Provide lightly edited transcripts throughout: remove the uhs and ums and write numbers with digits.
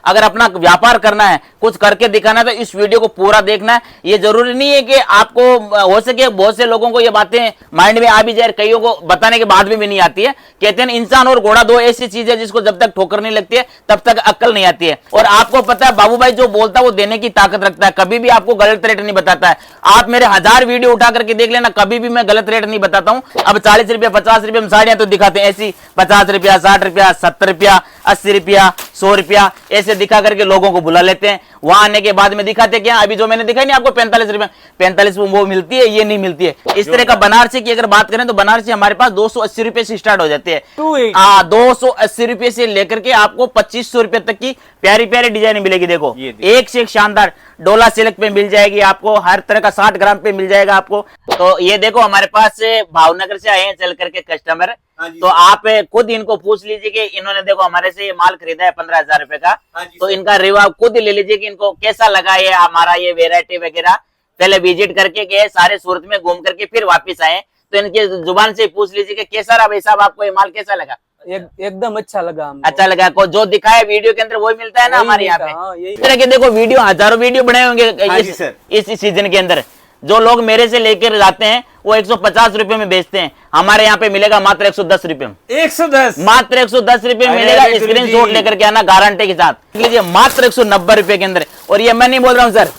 अगर अपना व्यापार करना है, कुछ करके दिखाना है, तो इस वीडियो को पूरा देखना है। ये जरूरी नहीं है कि आपको हो सके, बहुत से लोगों को ये बातें माइंड में आ भी जाए, कईयों को बताने के बाद भी नहीं आती है। कहते हैं इंसान और घोड़ा दो ऐसी चीज है जिसको जब तक ठोकर नहीं लगती है तब तक अक्ल नहीं आती है। और आपको पता है बाबू भाई जो बोलता है वो देने की ताकत रखता है, कभी भी आपको गलत रेट नहीं बताता है। आप मेरे 1000 वीडियो उठा करके देख लेना, कभी भी मैं गलत रेट नहीं बताता हूं। अब 40 रुपया 50 रुपया में साड़ियां तो दिखाते हैं ऐसी, 50 रुपया 60 रुपया 70 रुपया 80 रुपया 100 रुपया ऐसे दिखा करके लोगों को बुला लेते हैं। वहां आने के बाद में दिखाते क्या, अभी जो मैंने दिखाई नहीं आपको 45 रुपया, 45 में वो मिलती है, ये नहीं मिलती है। इस तरह का बनारसी की अगर बात करें तो बनारसी हमारे पास 280 रुपए से स्टार्ट हो जाती है। 280 रुपए से लेकर के आपको 2500 रुपए तक की प्यारी प्यारी डिजाइन मिलेगी। देखो एक से एक शानदार डोला सिल्क पे मिल जाएगी आपको, हर तरह का 60 ग्राम पे मिल जाएगा आपको। तो ये देखो हमारे पास से भावनगर से आए हैं चल करके कस्टमर, तो आप खुद इनको पूछ लीजिए कि इन्होंने देखो हमारे से ये माल खरीदा है 15,000 रुपए का, तो इनका रिव्यू आप खुद ही ले लीजिए कि इनको कैसा लगा ये हमारा ये वेरायटी वगैरह। पहले विजिट करके गए सारे सूरत में घूम करके फिर वापस आए, तो इनके जुबान से पूछ लीजिए कि कैसा रहा भाई साहब, आपको ये माल कैसा लगा। एकदम अच्छा लगा हमको। अच्छा लगा, को जो दिखाया वीडियो के अंदर वही मिलता है ना हमारे यहाँ पे। इस तरह के देखो वीडियो हजारों वीडियो बनाए होंगे इस सीजन के अंदर। जो लोग मेरे से लेकर जाते हैं वो 150 रुपए में बेचते हैं, हमारे यहाँ पे मिलेगा मात्र 110 रुपए में। 110 मात्र 110 रुपए मिलेगा, स्क्रीनशॉट लेकर के आना गारंटी के साथ। लीजिए मात्र 190 रुपए के अंदर। और ये मैं नहीं बोल रहा हूँ सर,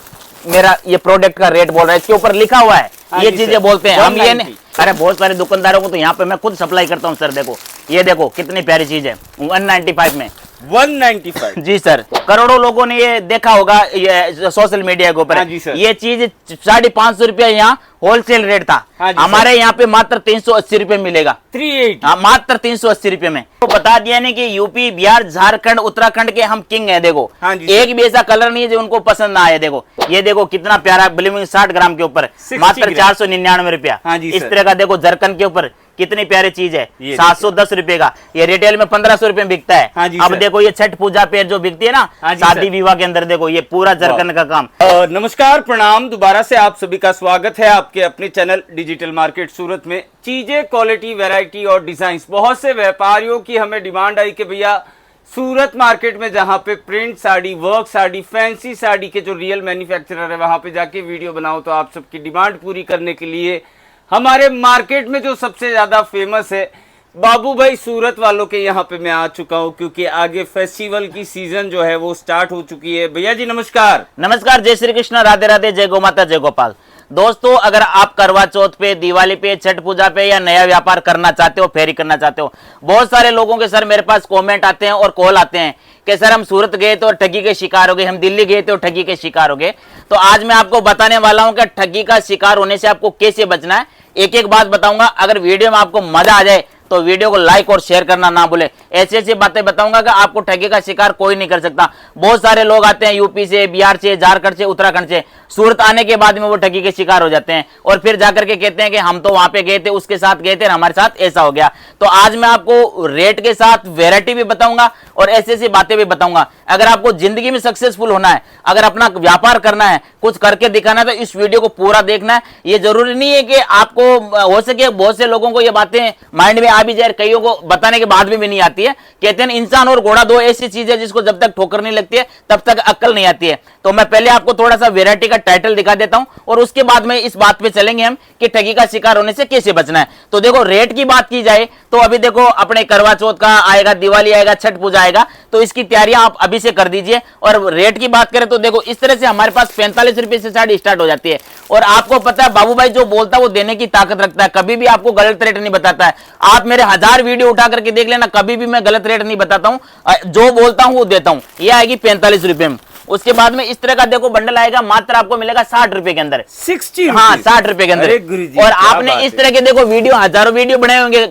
मेरा ये प्रोडक्ट का रेट बोल रहा है, इसके ऊपर लिखा हुआ है, ये चीजें बोलते हैं हम। ये नहीं, अरे बहुत सारे दुकानदारों को तो यहाँ पे मैं खुद सप्लाई करता हूँ सर। देखो ये देखो कितनी प्यारी चीज है 195 में। 195 जी सर, करोड़ों लोगों ने ये देखा होगा ये सोशल मीडिया के ऊपर। ये चीज 550 रुपया यहाँ होलसेल रेट था, हमारे यहाँ पे मात्र 380 रुपए मिलेगा। 38 मात्र 380 रुपए में। तो बता दिया नहीं कि यूपी बिहार झारखंड उत्तराखंड के हम किंग है। देखो एक भी ऐसा कलर नहीं है जो उनको पसंद ना आए। देखो ये देखो कितना प्यारा ब्लूमिंग 60 ग्राम के ऊपर मात्र 499 रुपया। इस तरह का देखो जरकन के ऊपर कितनी प्यारी चीज है, 710 रुपए का। ये रिटेल में 1500 रुपए में बिकता है। अब देखो ये छठ पूजा पे जो बिकती है ना शादी विवाह के अंदर, देखो ये पूरा जरकन का काम। नमस्कार प्रणाम, दोबारा से आप सभी का स्वागत है आपके अपने चैनल डिजिटल मार्केट सूरत में। चीजें, क्वालिटी, वैरायटी और डिजाइन, बहुत से व्यापारियों की हमें डिमांड आई कि भैया सूरत मार्केट में जहां पे print sari, work sari, fancy sari के जो रियल मैन्युफैक्चरर है वहां पे जाके वीडियो बनाओ। तो आप सबकी डिमांड पूरी करने के लिए हमारे मार्केट में जो सबसे ज्यादा फेमस है बाबू भाई सूरत वालों के यहाँ पे मैं आ चुका हूँ, क्योंकि आगे फेस्टिवल की सीजन जो है वो स्टार्ट हो चुकी है। भैया जी नमस्कार। नमस्कार, जय श्री कृष्ण, राधे राधे, जय गौ माता, जय गोपाल। दोस्तों अगर आप करवा चौथ पे, दिवाली पे, छठ पूजा पे या नया व्यापार करना चाहते हो, फेरी करना चाहते हो, बहुत सारे लोगों के सर मेरे पास कमेंट आते हैं और कॉल आते हैं कि सर हम सूरत गए थे और ठगी के शिकार हो गए, हम दिल्ली गए थे और ठगी के शिकार हो गए। तो आज मैं आपको बताने वाला हूं कि ठगी का शिकार होने से आपको कैसे बचना है। एक एक बात बताऊंगा, अगर वीडियो में आपको मजा आ जाए तो वीडियो को लाइक और शेयर करना ना भूले। ऐसी ऐसी बातें बताऊंगा कि आपको ठगी का शिकार कोई नहीं कर सकता। बहुत सारे लोग आते हैं यूपी से, बिहार से, झारखंड से, उत्तराखंड से, सूरत आने के बाद में वो ठगी के शिकार हो जाते हैं और फिर जाकर के कहते हैं कि हम तो वहां पे गए थे, उसके साथ गए थे, हमारे साथ ऐसा हो गया। तो आज मैं आपको रेट के साथ वेरायटी भी बताऊंगा और ऐसी ऐसी बातें भी बताऊंगा। अगर आपको जिंदगी में सक्सेसफुल होना है, अगर अपना व्यापार करना है, कुछ करके दिखाना है, तो इस वीडियो को पूरा देखना है। ये जरूरी नहीं है कि आपको हो सके, बहुत से लोगों को ये बातें माइंड में आ भी जाए, कईयों को बताने के बाद भी नहीं आती है। कहते हैं इंसान और घोड़ा दो ऐसी चीज है जिसको जब तक ठोकर नहीं लगती है तब तक अक्ल नहीं आती है। तो मैं पहले आपको थोड़ा सा वेरायटी का टाइटल दिखा देता हूं और उसके बाद में इस बात पे चलेंगे हम कि ठगी का शिकार होने से कैसे बचना है। तो देखो रेट की बात की जाए तो अभी देखो अपने करवा चौथ का आएगा, दिवाली आएगा, छठ पूजा आएगा, तो इसकी तैयारियां आप अभी से कर दीजिए। और रेट की बात करें तो देखो इस तरह से हमारे पास 45 रुपए से साड़ी स्टार्ट हो जाती है। और आपको पता है बाबू भाई जो बोलता है वो देने की ताकत रखता है, कभी भी आपको गलत रेट नहीं बताता है। आप मेरे 1000 वीडियो उठा करके देख लेना, कभी भी मैं गलत रेट नहीं बताता हूं, जो बोलता हूं वो देता हूं। ये आएगी 45 रुपए में। उसके बाद में इस तरह का देखो बंडल आएगा, मात्र आपको मिलेगा 60 रुपए के अंदर। 60? हाँ 60 रुपए के अंदर। और आपने इस तरह के देखो वीडियो, हजारों वीडियो बनाए होंगे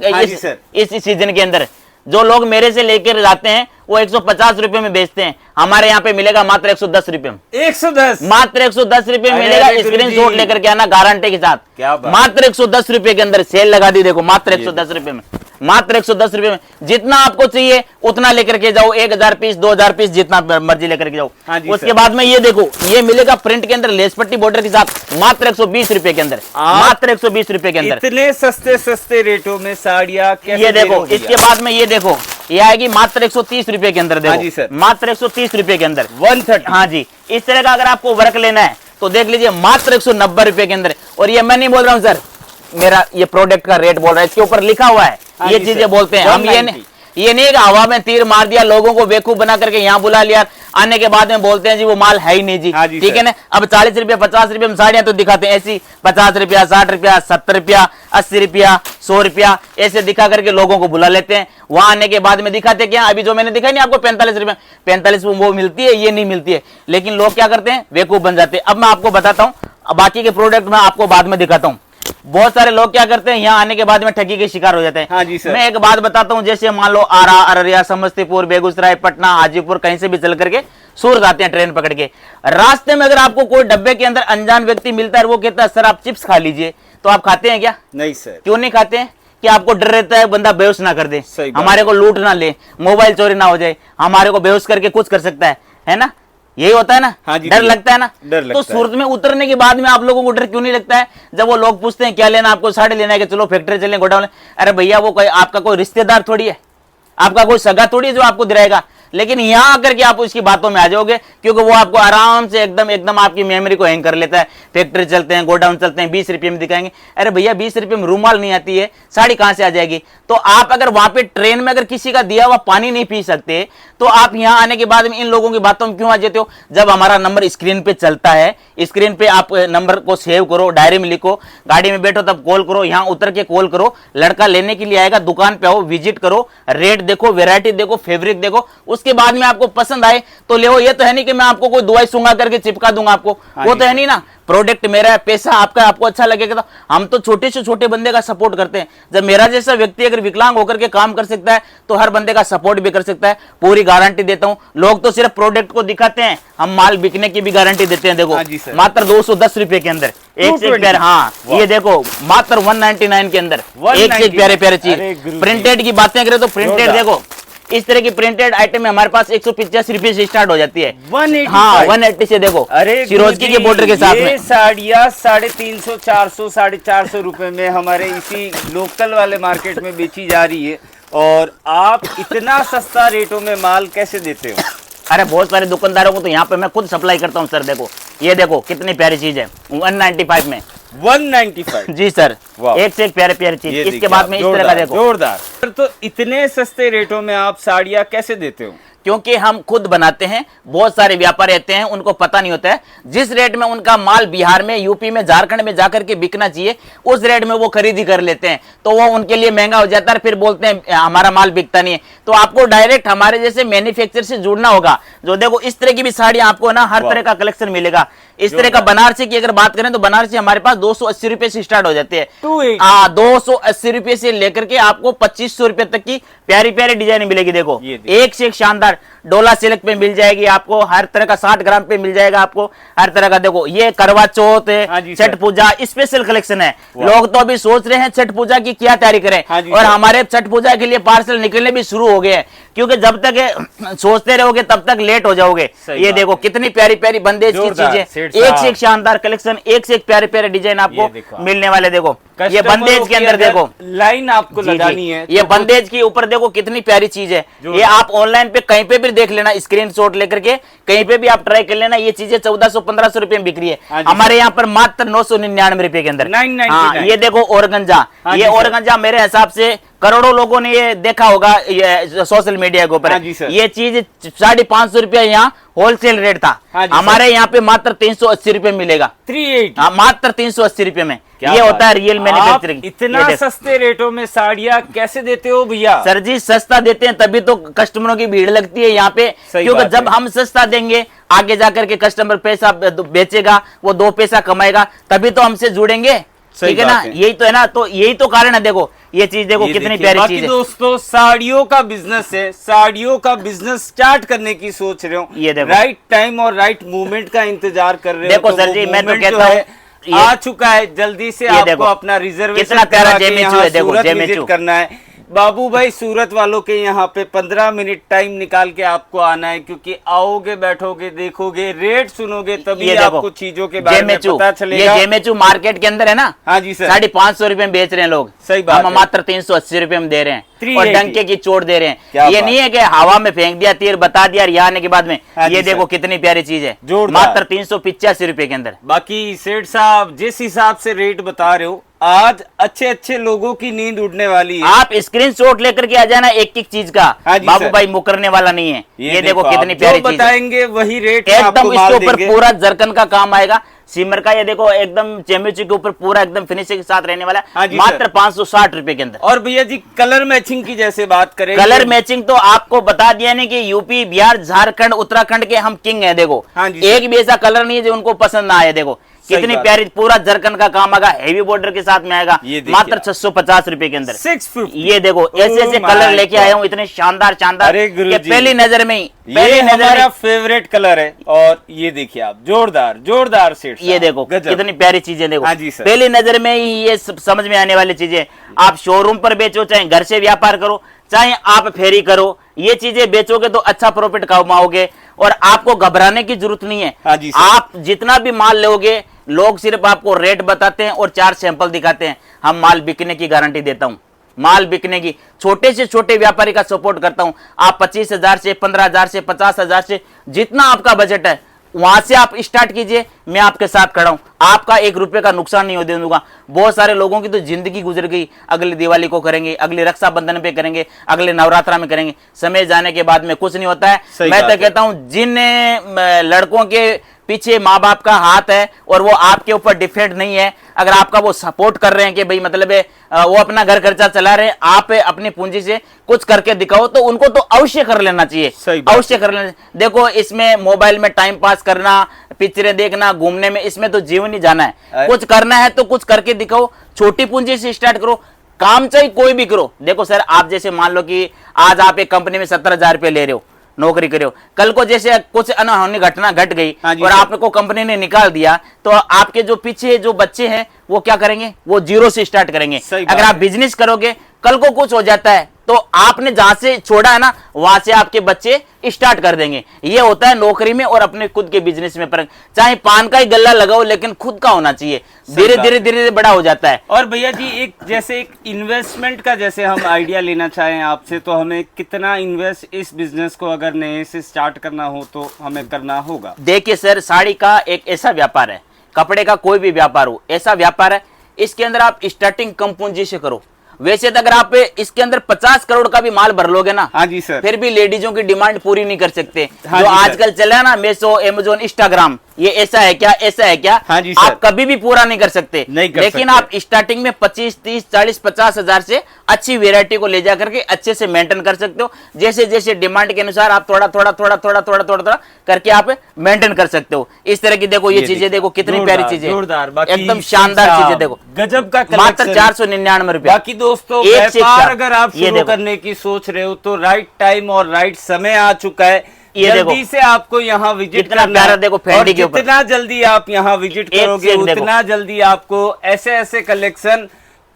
इस सीजन के अंदर। जो लोग मेरे से लेकर जाते हैं वो 150 रुपए में बेचते हैं, हमारे यहाँ पे मिलेगा मात्र 110 रुपए में। 110? मात्र 110 रुपए मिलेगा, स्क्रीनशॉट लेकर के आना गारंटी के साथ। क्या बात? मात्र 110 रुपए के अंदर सेल लगा दी। देखो मात्र 110 रुपए में, मात्र 110 रुपए में। जितना आपको चाहिए उतना लेकर के जाओ, 1000 पीस, 2000 पीस, जितना मर्जी लेकर के जाओ। उसके बाद में ये देखो, ये मिलेगा प्रिंट के अंदर लेस पट्टी बॉर्डर के साथ, मात्र 120 रुपए के अंदर। मात्र 120 रुपए के अंदर इतने सस्ते सस्ते रेटों में साड़ियां ये देखो। इसके बाद में ये देखो ये आएगी मात्र 130 रुपए के अंदर। देखो हाँ जी सर, मात्र 130 रुपए के अंदर 130। हाँ जी, इस तरह का अगर आपको वर्क लेना है तो देख लीजिए मात्र 190 रुपए के अंदर। और ये मैं नहीं बोल रहा हूँ सर, मेरा ये प्रोडक्ट का रेट बोल रहा है, इसके ऊपर लिखा हुआ है। हाँ ये जी चीजें सर, बोलते हैं हम। ये नहीं कि हवा में तीर मार दिया, लोगों को बेवकूफ बना करके यहाँ बुला लिया, आने के बाद में बोलते हैं जी वो माल है ही नहीं जी। हाँ जी ठीक है ना। अब 40 रुपया 50 रुपया में साड़ियां तो दिखाते हैं ऐसी, 50 रुपया 60 रुपया 70 रुपया 80 रुपया 100 रुपया ऐसे दिखा करके लोगों को बुला लेते हैं। वहां आने के बाद में दिखाते क्या, अभी जो मैंने दिखाई नहीं आपको 45 रुपया, 45 वो मिलती है, ये नहीं मिलती है। लेकिन लोग क्या करते हैं, बेवकूफ बन जाते हैं। अब मैं आपको बताता हूँ, बाकी के प्रोडक्ट मैं आपको बाद में दिखाता हूँ। बहुत सारे लोग क्या करते हैं, यहाँ आने के बाद में ठगी के शिकार हो जाते हैं। हाँ जी सर। मैं एक बात बताता हूँ, जैसे मान लो आरा, अररिया, समस्तीपुर, बेगूसराय, पटना, हाजीपुर, कहीं से भी चल करके सूरत आते हैं ट्रेन पकड़ के। रास्ते में अगर आपको कोई डब्बे के अंदर अनजान व्यक्ति मिलता है, वो कहता है सर आप चिप्स खा लीजिए, तो आप खाते हैं क्या? नहीं सर। क्यों नहीं खाते हैं? कि आपको डर रहता है बंदा बेहोश ना कर दे, सही बात। हमारे को लूट ना ले, मोबाइल चोरी ना हो जाए, हमारे को बेहोश करके कुछ कर सकता है ना? यही होता है ना। हाँ जी, डर लगता है ना। डर लगता तो सूरत में उतरने के बाद में आप लोगों को डर क्यों नहीं लगता है? जब वो लोग पूछते हैं क्या लेना, आपको साड़ी लेना है कि चलो फैक्ट्री चलें, गोडाउन। अरे भैया वो कोई आपका कोई रिश्तेदार थोड़ी है, आपका कोई सगा थोड़ी है जो आपको दिलाएगा। लेकिन यहाँ आकर के आप उसकी बातों में आ जाओगे, क्योंकि वो आपको आराम से एकदम आपकी मेमोरी को हैंग कर लेता है। फैक्ट्री चलते हैं, गोडाउन चलते हैं, 20 रुपये में दिखाएंगे। अरे भैया 20 रुपये में रूमाल नहीं आती है, साड़ी कहाँ से आ जाएगी? तो आप अगर वहां पे ट्रेन में अगर किसी का दिया हुआ पानी नहीं पी सकते, तो आप यहाँ आने के बाद में इन लोगों की बातों में क्यों आ जाते हो? जब हमारा नंबर स्क्रीन पे चलता है, स्क्रीन पे आप नंबर को सेव करो, डायरी में लिखो, गाड़ी में बैठो तब कॉल करो, यहाँ उतर के कॉल करो, लड़का लेने के लिए आएगा, दुकान पे आओ, विजिट करो, रेट देखो, वेरायटी देखो, फैब्रिक देखो, उसके बाद में आपको पसंद आए तो ले। ये तो है नहीं कि मैं आपको कोई दवाई सूंघा करके चिपका दूंगा आपको, वो तो है नहीं ना। प्रोडक्ट मेरा है, पैसा आपका, आपको अच्छा लगेगा। तो हम तो छोटे से छोटे बंदे का सपोर्ट करते हैं। जब मेरा जैसा व्यक्ति अगर विकलांग होकर के काम कर सकता है, तो हर बंदे का सपोर्ट भी कर सकता है, पूरी गारंटी देता हूं। लोग तो सिर्फ प्रोडक्ट को दिखाते हैं, हम माल बिकने की भी गारंटी देते हैं। देखो हाँ जी सर। मात्र 210 रुपए के अंदर एक से एक प्यारे। हाँ ये देखो मात्र 199 के अंदर एक से एक प्यारे प्यारे चीज। प्रिंटेड की बातें करें तो प्रिंटेड देखो, इस तरह की प्रिंटेड आइटम में हमारे पास 185 रुपए से स्टार्ट हो जाती है। 185? हाँ 180 से देखो। अरे सिरोजकी के बॉर्डर के साथ ये में साड़ियाँ 350, 400, 450 रुपए में हमारे इसी लोकल वाले मार्केट में बेची जा रही है, और आप इतना सस्ता रेटों में माल कैसे देते हो? अरे बहुत सारे दुकानदारों को तो यहाँ पे मैं खुद सप्लाई करता हूँ सर। देखो ये देखो कितनी प्यारी चीज है 195 में। 195? जी सर, वाह। एक से एक प्यारे प्यारे चीज। ये इसके देखिए बाद आप, में इस तरह का देखो जोरदार। तो इतने सस्ते रेटों में आप साड़ियाँ कैसे देते हो? क्योंकि हम खुद बनाते हैं। बहुत सारे व्यापारी रहते हैं, उनको पता नहीं होता है जिस रेट में उनका माल बिहार में, यूपी में, झारखंड में जाकर के बिकना चाहिए, उस रेट में वो खरीदी कर लेते हैं, तो वो उनके लिए महंगा हो जाता है। फिर बोलते हैं हमारा माल बिकता नहीं है। तो आपको डायरेक्ट हमारे जैसे मैन्युफैक्चर से जुड़ना होगा। जो देखो इस तरह की भी साड़ियां आपको ना हर तरह का कलेक्शन मिलेगा। इस तरह का बनारसी की अगर बात करें तो बनारसी हमारे पास 280 रुपए से स्टार्ट हो जाती है। 280 रुपए से लेकर के आपको 2500 रुपए तक की प्यारी प्यारी डिजाइन मिलेगी। देखो एक से एक शानदार डोला सिल्क पे मिल जाएगी आपको, हर तरह का 60 ग्राम पे मिल जाएगा आपको, हर तरह का। देखो ये करवा चौथ है, छठ पूजा स्पेशल कलेक्शन है। लोग तो अभी सोच रहे हैं छठ पूजा की क्या तैयारी करें, और हमारे छठ पूजा के लिए पार्सल निकलने भी शुरू हो गए हैं, क्योंकि जब तक सोचते रहोगे तब तक लेट हो जाओगे। ये देखो कितनी प्यारी प्यारी बंदेज की चीजें, एक से एक शानदार कलेक्शन, एक से एक प्यारे प्यारे डिजाइन आपको मिलने वाले। देखो ये बंदेज के अंदर देखो लाइन आपको लगानी है, ये बंदेज के ऊपर देखो कितनी प्यारी चीज है। ये आप ऑनलाइन पे कहीं पे भी देख लेना, स्क्रीनशॉट लेकर के कहीं पे भी आप ट्राई कर लेना। ये चीजें 1400-1500 रुपए में बिक रही है, हमारे यहाँ पर मात्र 999 रुपए के अंदर। हाँ ये देखो ऑर्गेन्जा, ये ऑर्गेन्जा मेरे हिसाब से करोड़ों लोगों ने ये देखा होगा ये सोशल मीडिया के ऊपर। ये चीज 550 रुपया यहाँ होलसेल रेट था, हमारे यहाँ पे मात्र 380 रुपए मिलेगा। 380? मात्र 380 रुपए में। ये होता है रियल मैन्युफैक्चरिंग। इतना सस्ते रेटों में साड़ियाँ कैसे देते हो भैया? सर जी सस्ता देते हैं तभी तो कस्टमरों की भीड़ लगती है यहाँ पे, क्योंकि जब हम सस्ता देंगे आगे जाकर के कस्टमर पैसा बेचेगा, वो 2 पैसा कमाएगा, तभी तो हमसे जुड़ेंगे। ठीक है ना, यही तो है ना। तो यही तो कारण है। देखो ये चीज देखो कितनी प्यारी चीज है। दोस्तों साड़ियों का बिजनेस है, साड़ियों का बिजनेस स्टार्ट करने की सोच रहे हो, ये देखो राइट टाइम और राइट मूवमेंट का इंतजार कर रहे हो। देखो सर जी मैं तो कहता हूँ आ चुका है, जल्दी से आपको अपना रिजर्वेशन कितना प्यारा जेमेचू है। देखो जेमेचू करना है। बाबू भाई सूरत वालों के यहाँ पे 15 मिनट टाइम निकाल के आपको आना है, क्योंकि आओगे, बैठोगे, देखोगे, रेट सुनोगे, तभी ये देखो, आपको चीजों के बारे में पता ये चलेगा। जेमेचू मार्केट के अंदर है ना। हाँ जी सर। 550 रुपए में बेच रहे हैं लोग। सही बात हम है। मात्र 380 रुपए में दे रहे हैं, 380 और डंके की चोट दे रहे क्या हैं। ये बात। नहीं है कि हवा में फेंक दिया, तीर बता दिया, यहाँ आने के बाद में। हाँ जी ये देखो सर। कितनी प्यारी चीज है, जोरदार। मात्र 385 रुपए के अंदर। बाकी सेठ साहब जिस हिसाब से रेट बता रहे हो, आज अच्छे अच्छे लोगों की नींद उड़ने वाली है। आप स्क्रीनशॉट लेकर के आ जाना एक एक चीज का। हाँ जी बाबू सर। भाई मुकरने वाला नहीं है। ये देखो आप कितनी जो प्यारी चीज है। बताएंगे वही रेट में एकदम आपको इसके माल ऊपर देंगे। पूरा जरकन का काम आएगा, सिमर का। ये देखो एकदम चेम्यूची के ऊपर पूरा एकदम फिनिशिंग के साथ रहने वाला हाँ है, जी मात्र सर। 560 रुपए के अंदर। और भैया जी कलर मैचिंग की जैसे बात करें, कलर मैचिंग तो आपको बता दिया नहीं कि यूपी, बिहार, झारखंड, उत्तराखंड के हम किंग हैं। देखो हाँ जी सर। एक भी ऐसा कलर नहीं है जो उनको पसंद ना आए। देखो सही कितनी बात। प्यारी, पूरा जरकन का काम आएगा, हेवी बॉर्डर के साथ में आएगा, ये देखिए मात्र आप। 650 रुपए के अंदर। 650। ये देखो ऐसे ऐसे Oh कलर my लेके God। आया हूँ, इतने शानदार शानदार अरे कि गुरुजी। पहली नजर में ही, ये पहली नजर में हमारा फेवरेट कलर है। और ये देखिए आप, जोरदार जोरदार सेठ ये साहब, देखो गजब। कितनी प्यारी चीजें। देखो हाँ जी सर। पहली नजर में ही ये समझ में आने वाली चीजें। आप शोरूम पर बेचो, चाहे घर से व्यापार करो, चाहे आप फेरी करो, ये चीजें बेचोगे तो अच्छा प्रॉफिट कमाओगे, और आपको घबराने की जरूरत नहीं है। हाँ जी सर। आप जितना भी माल लोगे, लोग सिर्फ आपको रेट बताते हैं और 4 सैंपल दिखाते हैं। हम माल बिकने की गारंटी देता हूं, माल बिकने की। छोटे से छोटे व्यापारी का सपोर्ट करता हूं। आप 25,000 से, 15,000 से, 50,000 से, जितना आपका बजट है वहां से आप स्टार्ट कीजिए, मैं आपके साथ खड़ा हूं। आपका 1 रुपए का नुकसान नहीं होने दूंगा। बहुत सारे लोगों की तो जिंदगी गुजर गई, अगली दिवाली को करेंगे, अगले रक्षाबंधन पे करेंगे, अगले नवरात्रा में करेंगे, समय जाने के बाद में कुछ नहीं होता है। सही मैं बात तो है। कहता हूं जिन लड़कों के पीछे माँ बाप का हाथ है और वो आपके ऊपर डिपेंड नहीं है, अगर आपका वो सपोर्ट कर रहे हैं कि भाई मतलब है वो अपना घर खर्चा चला रहे हैं, आप अपनी पूंजी से कुछ करके दिखाओ, तो उनको तो अवश्य कर लेना चाहिए। सही बात। अवश्य कर लेना। देखो इसमें मोबाइल में टाइम पास करना, पिक्चरें देखना, घूमने में, इसमें तो जीवन ही जाना है। अरे। कुछ करना है तो कुछ करके दिखाओ, छोटी पूंजी से स्टार्ट करो, काम चाहे कोई भी करो। देखो सर, आप जैसे मान लो कि आज आप एक कंपनी में 17,000 रुपए ले रहे हो, नौकरी कर रहे हो, कल को जैसे कुछ अनहोनी घटना घट गई हाँ जी और सर। आपको कंपनी ने निकाल दिया, तो आपके जो पीछे जो बच्चे हैं वो क्या करेंगे? वो जीरो से स्टार्ट करेंगे। सही बात अगर आप है। बिजनेस करोगे, कल को कुछ हो जाता है तो आपने जहां से छोड़ा है ना, वहां से आपके बच्चे स्टार्ट कर देंगे। ये होता है नौकरी में और अपने खुद के बिजनेस में फर्क। चाहे पान का ही गल्ला लगाओ, लेकिन खुद का होना चाहिए। धीरे बात धीरे है। धीरे धीरे बड़ा हो जाता है। और भैया जी एक जैसे एक इन्वेस्टमेंट का जैसे हम आइडिया लेना चाहें आपसे, तो हमें कितना इन्वेस्ट इस बिजनेस को अगर नए से स्टार्ट करना हो तो हमें करना होगा? देखिए सर, साड़ी का एक ऐसा व्यापार है, कपड़े का कोई भी व्यापार हो, ऐसा व्यापार है, इसके अंदर आप स्टार्टिंग कम पूंजी से करो। वैसे तो अगर आप इसके अंदर 50 करोड़ का भी माल भर लोगे ना, हाँ जी सर। फिर भी लेडीजों की डिमांड पूरी नहीं कर सकते। हाँ जो जी सर। आजकल चला है ना, मेसो, अमेजोन, इंस्टाग्राम, ये ऐसा है क्या, ऐसा है क्या, हाँ जी सर। आप कभी भी पूरा नहीं कर सकते। नहीं कर लेकिन सकते। आप स्टार्टिंग में 25, 30, 40, 50,000 से अच्छी वेरायटी को ले जा करके अच्छे से मेंटेन कर सकते हो। जैसे जैसे डिमांड के अनुसार आप थोड़ा थोड़ा थोड़ा थोड़ा थोड़ा थोड़ा थोड़ा करके आप मेंटेन कर सकते हो। इस तरह की देखो ये चीजें, देखो कितनी प्यारी चीजें, जोरदार। बाकी एकदम शानदार साहब, चीजें। देखो गजब का मात्र collection। 499 रुपए। बाकी दोस्तों एक से व्यापार चार। अगर आप ये शुरू देखो। करने की सोच रहे हो तो राइट टाइम और राइट समय आ चुका है। ये जल्दी देखो। से आपको यहाँ विजिट कितना करना प्यारा है। देखो और फेंडी के ऊपर। जितना जल्दी आप यहाँ विजिट एक करोगे से एक देखो। उतना जल्दी आपको ऐसे ऐसे कलेक्शन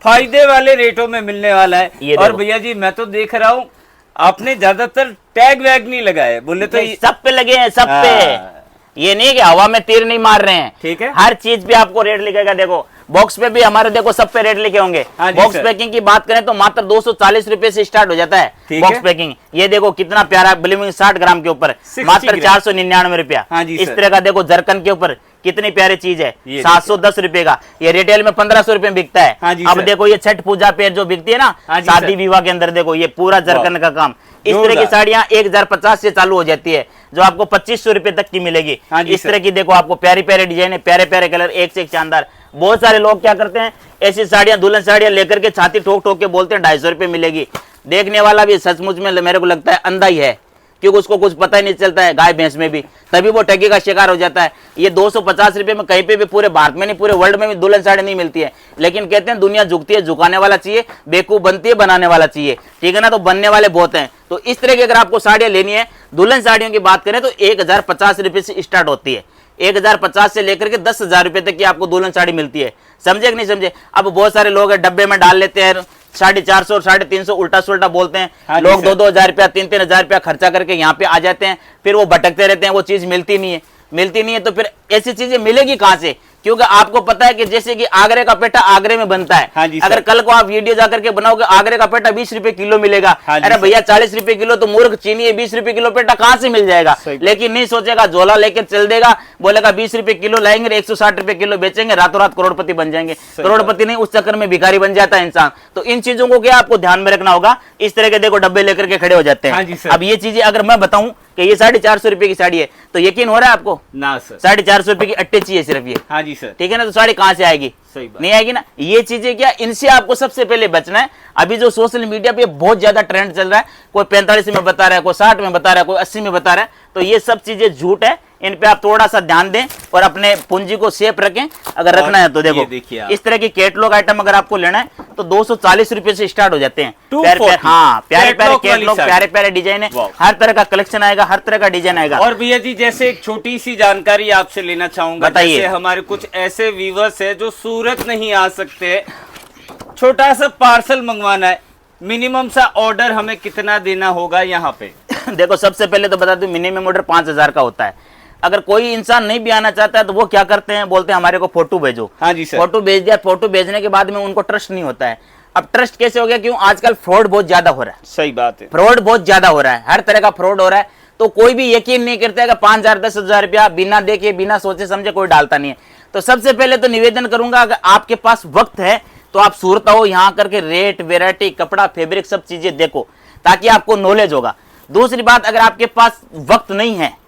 फायदे वाले रेटों में मिलने वाला है। ये और देखो। भैया जी मैं तो देख रहा हूँ आपने ज्यादातर टैग वैग नहीं लगाए, बोले तो ये सब पे लगे हैं, सब पे। हाँ। ये नहीं कि हवा में तीर नहीं मार रहे हैं। ठीक है। हर चीज पे आपको रेट लिखेगा। देखो बॉक्स पे भी हमारे, देखो सब पे रेट लिखे होंगे। हाँ जी बॉक्स सर। पैकिंग की बात करें तो मात्र 240 रुपए से स्टार्ट हो जाता है ठीक बॉक्स है। पैकिंग। ये देखो कितना प्यारा, ब्लिमिंग 60 ग्राम के ऊपर 60 मात्र ग्राम। 499 रुपया। हाँ जी इस सर। तरह का देखो जरकन के ऊपर कितनी प्यारी चीज है, ये 710 रुपए का। ये रिटेल में 1500 रुपए में बिकता है। हाँ जी अब सर। देखो ये छठ पूजा पे जो बिकती है ना, हाँ जी शादी सर। विवाह के अंदर, देखो ये पूरा जरकन का काम। इस तरह की जोरदार। साड़ियां 1050 से चालू हो जाती है, जो आपको 2500 रुपए तक की मिलेगी। हाँ जी इस सर। तरह की देखो आपको प्यारी प्यारे डिजाइन है, प्यारे प्यारे कलर, एक से एक शानदार। बहुत सारे लोग क्या करते हैं, ऐसी साड़ियां, दुल्हन साड़ियां लेकर के छाती ठोक ठोक के बोलते हैं 250 रुपए मिलेगी। देखने वाला भी सचमुच में मेरे को लगता है अंधा ही है, क्योंकि उसको कुछ पता ही नहीं चलता है गाय भैंस में भी, तभी वो ठगी का शिकार हो जाता है। ये 250 रुपए में कहीं पे भी, पूरे भारत में नहीं, पूरे वर्ल्ड में भी दुल्हन साड़ी नहीं मिलती है। लेकिन कहते हैं दुनिया झुकती है, झुकाने वाला चाहिए, बेवकूफ बनती है, बनाने वाला चाहिए। ठीक है ना, तो बनने वाले बहुत हैं। तो इस तरह की अगर आपको साड़ियां लेनी है, दुल्हन साड़ियों की बात करें तो 1050 रुपए से स्टार्ट होती है। 1050 से लेकर के 10,000 रुपए तक की आपको दुल्हन साड़ी मिलती है। समझे कि नहीं समझे? अब बहुत सारे लोग डब्बे में डाल लेते हैं, 450 और 350 उल्टा सुल्टा बोलते हैं। हाँ जी लोग सर। 2-2 हजार रुपया 3-3 हजार रुपया खर्चा करके यहाँ पे आ जाते हैं, फिर वो भटकते रहते हैं, वो चीज मिलती नहीं है। तो फिर ऐसी चीजें मिलेगी कहाँ से? क्योंकि आपको पता है कि जैसे कि आगरे का पेठा आगरे में बनता है। हाँ जी सर। अगर कल को आप वीडियो जाकर के बनाओगे आगरे का पेठा 20 रुपए किलो मिलेगा, हाँ जी अरे सर। भैया 40 रुपए किलो तो मूर्ख चीनी है, 20 रुपए किलो पेठा कहाँ से मिल जाएगा? सही। लेकिन नहीं सोचेगा, झोला लेकर चल देगा, बोलेगा 20 रुपए किलो लाएंगे, 160 रुपए किलो बेचेंगे, रातों रात करोड़पति बन जाएंगे। करोड़पति नहीं, उस चक्कर में भिखारी बन जाता है इंसान। तो इन चीजों को क्या आपको ध्यान में रखना होगा। इस तरह के देखो डब्बे लेकर के खड़े हो जाते हाँ जी हैं। सर। अब ये चीजें अगर मैं बताऊं कि ये 450 रुपए की साड़ी है, तो यकीन हो रहा है आपको? ना सर। 450 रुपए की अटैची है सिर्फ ये, हाँ जी सर। ठीक है ना? तो साड़ी कहां से आएगी? सही बात। नहीं आएगी ना। ये चीजें क्या, इनसे आपको सबसे पहले बचना है। अभी जो सोशल मीडिया पे बहुत ज्यादा ट्रेंड चल रहा है, कोई 45 में बता रहा है, कोई 60 में बता रहा है, कोई 80 में बता रहा है, तो ये सब चीजें झूठ है। इन पे आप थोड़ा सा ध्यान दें और अपने पूंजी को सेफ रखें। अगर रखना है तो देखो, ये देखिए आप। इस तरह की कैटलॉग आइटम अगर आपको लेना है तो 240 रुपए से स्टार्ट हो जाते हैं। 240 हाँ, प्यारे प्यारे कैटलॉग वाली कैटलॉग, साड़ी। प्यारे प्यारे डिजाइन है, वाह। हर तरह का कलेक्शन आएगा, हर तरह का डिजाइन आएगा। और भैया जी जैसे एक छोटी सी जानकारी आपसे लेना चाहूंगा, बताइए। जैसे हमारे कुछ ऐसे व्यूवर्स है जो सूरत नहीं आ सकते, छोटा सा पार्सल मंगवाना है, मिनिमम सा ऑर्डर हमें कितना देना होगा यहाँ पे? देखो सबसे पहले तो बता दूं, मिनिमम ऑर्डर 5000 का होता है। अगर कोई इंसान नहीं भी आना चाहता है तो वो क्या करते हैं, बोलते हैं हमारे को फोटो भेजो। हाँ जी सर। फोटो भेज दिया, फोटो भेजने के बाद में उनको ट्रस्ट नहीं होता है। अब ट्रस्ट कैसे हो गया? क्यों? आजकल फ्रॉड बहुत ज्यादा हो रहा है। सही बात है। फ्रॉड बहुत ज्यादा हो रहा है, हर तरह का फ्रॉड हो रहा है। तो कोई भी यकीन नहीं करता है कि 5000 10,000 रुपया बिना देखे बिना सोचे समझे कोई डालता नहीं है। तो सबसे पहले तो निवेदन करूंगा, अगर आपके पास वक्त है तो आप सूरत आओ, यहाँ करके रेट, वेराइटी, कपड़ा, फैब्रिक सब चीजें देखो, ताकि आपको नॉलेज होगा। दूसरी बात, अगर आपके पास वक्त नहीं है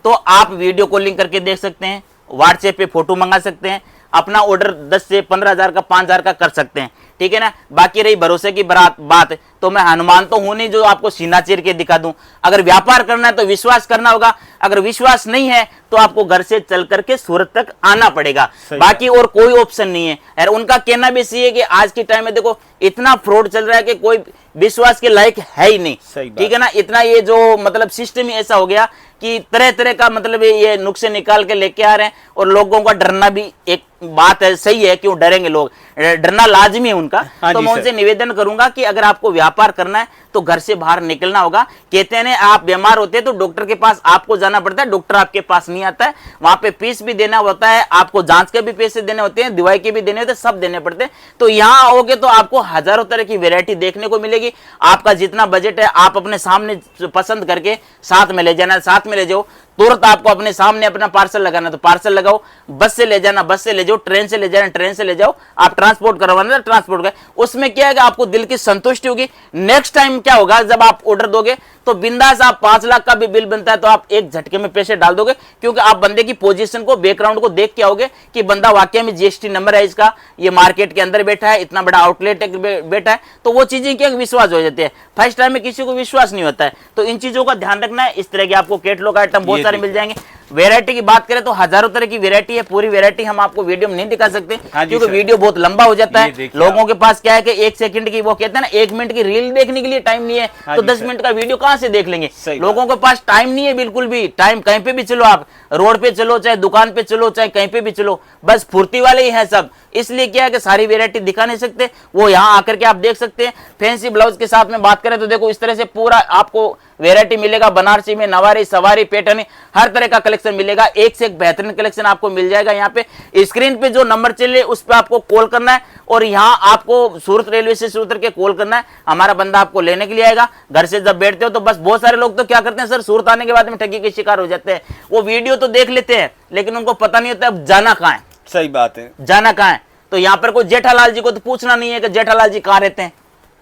तो आप वीडियो कॉलिंग करके देख सकते हैं, व्हाट्सएप पे फोटो मंगा सकते हैं, अपना ऑर्डर 10 से 15,000 का 5,000 का कर सकते हैं, ठीक है ना। बाकी रही भरोसे की बात, तो मैं हनुमान तो हूं नहीं जो आपको सीना चीर के दिखा दूं। अगर व्यापार करना है तो विश्वास करना होगा। अगर विश्वास नहीं है तो आपको घर से चल करके सूरत तक आना पड़ेगा, बाकी और कोई ऑप्शन नहीं है। और उनका कहना भी सही है कि आज के टाइम में देखो इतना फ्रॉड चल रहा है कि कोई विश्वास के लायक है ही नहीं, ठीक है ना। इतना ये जो मतलब सिस्टम ही ऐसा हो गया कि तरह तरह का मतलब ये नुक्से निकाल के लेके आ रहे हैं। और लोगों का डरना भी एक बात है, सही है, क्यों डरेंगे लोग, डरना लाजमी है उनका। हाँ तो जी मैं सर। उनसे निवेदन करूंगा कि अगर आपको व्यापार करना है तो घर से बाहर निकलना होगा। कहते हैं आप बीमार होते हैं तो डॉक्टर के पास आपको जाना पड़ता है, डॉक्टर आपके पास नहीं आता है। वहां पे फीस भी देना होता है, आपको जांच के भी पैसे देने होते हैं, दवाई के भी देने होते हैं, सब देने पड़ते हैं। तो यहाँ आओगे तो आपको हजारों तरह की वैरायटी देखने को मिलेगी। आपका जितना बजट है आप अपने सामने पसंद करके साथ में ले जाना, साथ में ले जाओ। तुरंत आपको अपने सामने अपना पार्सल लगाना तो पार्सल लगाओ, बस से ले जाना बस से ले जाओ, ट्रेन से ले जाना ट्रेन से ले जाओ, आप ट्रांसपोर्ट करवाना ट्रांसपोर्ट कर। उसमें क्या है कि आपको दिल की संतुष्टि होगी। नेक्स्ट टाइम क्या होगा, जब आप ऑर्डर दोगे तो बिंदास आप 5 लाख का भी बिल बनता है तो आप एक झटके में पैसे डाल दोगे, क्योंकि आप बंदे की पोजीशन को, बैकग्राउंड को देख के आओगे कि बंदा वाकई में जीएसटी नंबर है इसका, ये मार्केट के अंदर बैठा है, इतना बड़ा आउटलेट बैठा है, तो वो चीजें क्या विश्वास हो जाती है। फर्स्ट टाइम में किसी को विश्वास नहीं होता है। तो इन चीजों का ध्यान रखना है। इस तरह के आपको कैटलॉग आइटम बहुत सारे मिल जाएंगे। वैरायटी की बात करें तो हजारों तरह की वैरायटी है। पूरी वैरायटी हम आपको वीडियो में नहीं दिखा सकते क्योंकि वीडियो बहुत लंबा हो जाता है। लोगों के पास क्या है कि 1 सेकंड की, वो कहते हैं ना 1 मिनट की रील देखने के लिए टाइम नहीं है, तो 10 मिनट का वीडियो कहां से देख लेंगे। लोगों के पास टाइम नहीं है बिल्कुल भी। टाइम कहीं पे भी चलो, आप रोड पे चलो, चाहे दुकान पे चलो, चाहे कहीं पे भी चलो, बस फुर्ती वाले ही हैं सब। इसलिए क्या है कि सारी वैरायटी दिखा नहीं सकते, वो यहाँ आकर के आप देख सकते हैं। फैंसी ब्लाउज के साथ में बात करें तो देखो इस तरह से पूरा आपको वैरायटी मिलेगा। बनारसी में नवारी, सवारी, पैटर्न, हर तरह का कलेक्शन मिलेगा। एक से एक बेहतरीन कलेक्शन आपको मिल जाएगा। यहाँ पे स्क्रीन पे जो नंबर चले उस पर आपको कॉल करना है और यहाँ आपको सूरत रेलवे स्टेशन उतर के कॉल करना है। हमारा बंदा आपको लेने के लिए आएगा। घर से जब बैठते हो तो बस बहुत सारे लोग तो क्या करते हैं सर, सूरत आने के बाद में ठगी के शिकार हो जाते हैं। वो वीडियो तो देख लेते हैं लेकिन उनको पता नहीं होता अब जाना कहाँ है। सही बात है, जाना कहाँ है। तो यहाँ पर कोई जेठालाल जी को तो पूछना नहीं है कि जेठालाल जी कहाँ रहते हैं,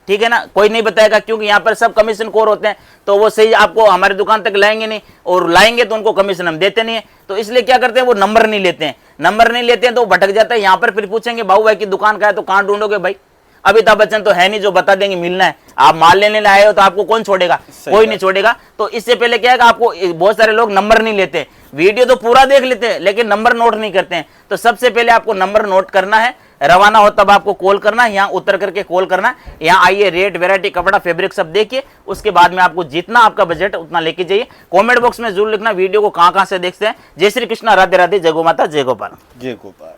ठीक है ना, कोई नहीं बताएगा क्योंकि यहाँ पर सब कमीशन खोर होते हैं। तो वो सही आपको हमारी दुकान तक लाएंगे नहीं, और लाएंगे तो उनको कमीशन हम देते नहीं है। तो इसलिए क्या करते हैं, वो नंबर नहीं लेते हैं। नंबर नहीं लेते हैं तो भटक जाता है। यहाँ पर फिर पूछेंगे बाबू भाई की दुकान का है, तो कहाँ ढूंढोगे भाई, अमिताभ बच्चन तो है नहीं जो बता देंगे मिलना है। आप माल लेने आए हो तो आपको कौन छोड़ेगा, कोई नहीं छोड़ेगा। तो इससे पहले क्या है कि आपको बहुत सारे लोग नंबर नहीं लेते, वीडियो तो पूरा देख लेते हैं लेकिन नंबर नोट नहीं करते हैं। तो सबसे पहले आपको नंबर नोट करना है, रवाना हो तब आपको कॉल करना है, यहाँ उतर करके कॉल करना है। यहाँ आइए, रेट, वैरायटी, कपड़ा, फैब्रिक सब देखिए, उसके बाद में आपको जितना आपका बजट उतना लेके जाइए। कमेंट बॉक्स में जरूर लिखना वीडियो को कहाँ कहाँ से देखते हैं। जय श्री कृष्णा, राधे राधे, जय गो माता, जय गोपाल। जय गोपाल।